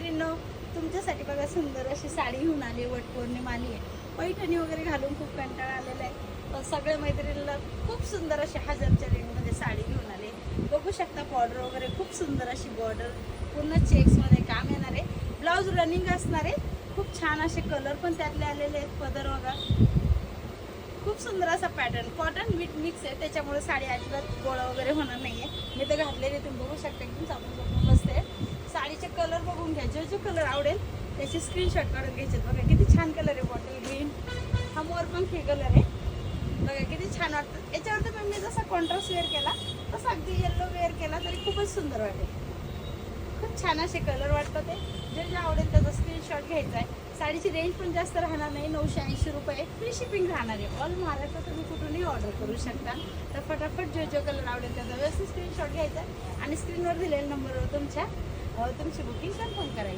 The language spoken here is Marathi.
मैत्रिणींनो, तुमच्यासाठी बघा सुंदर अशी साडी घेऊन आली. वटपौर्णिमा आली आहे. पैठणी वगैरे घालून खूप कंटाळा आलेला आहे. पण सगळ्या मैत्रिणीला खूप सुंदर अशी 1000च्या रेंजमध्ये साडी घेऊन आले. बघू शकता बॉर्डर वगैरे खूप सुंदर अशी बॉर्डर, पूर्ण चेक्समध्ये काम येणार आहे. ब्लाऊज रनिंग असणार आहे. खूप छान असे कलर पण त्यातले आलेले आहेत. पदर बघा, खूप सुंदर असा पॅटर्न, कॉटन विथ मिक्स आहे. त्याच्यामुळे साडी अजिबात गोळा वगैरे होणार नाहीये. मी तर घातलेले तुम्ही बघू शकता, एकदम चापून बसते. साडीचे कलर बघून घ्या. जो कलर आवडेल त्याचे स्क्रीनशॉट काढून घ्यायचे. बघा किती छान कलर आहे. बॉटल ग्रीन, हा मोरपंखी कलर आहे. बघा किती छान वाटतं. याच्यावर तर मी जसा कॉन्ट्रास्ट वेअर केला तसा अगदी येल्लो वेअर केला तरी खूपच सुंदर वाटेल. खूप छान असे कलर वाटतं. ते जे आवडेल त्याचा स्क्रीनशॉट घ्यायचा आहे. साडीची रेंज पण जास्त राहणार नाही, 980 रुपये. फ्री शिपिंग राहणार आहे. ऑल महाराष्ट्र तुम्ही कुठूनही ऑर्डर करू शकता. तर फटाफट जो कलर आवडेल त्याचा व्यवस्थित स्क्रीनशॉट घ्यायचा आणि स्क्रीनवर दिलेल्या नंबरवर तुमची बुकिंग कन्फर्म करायची.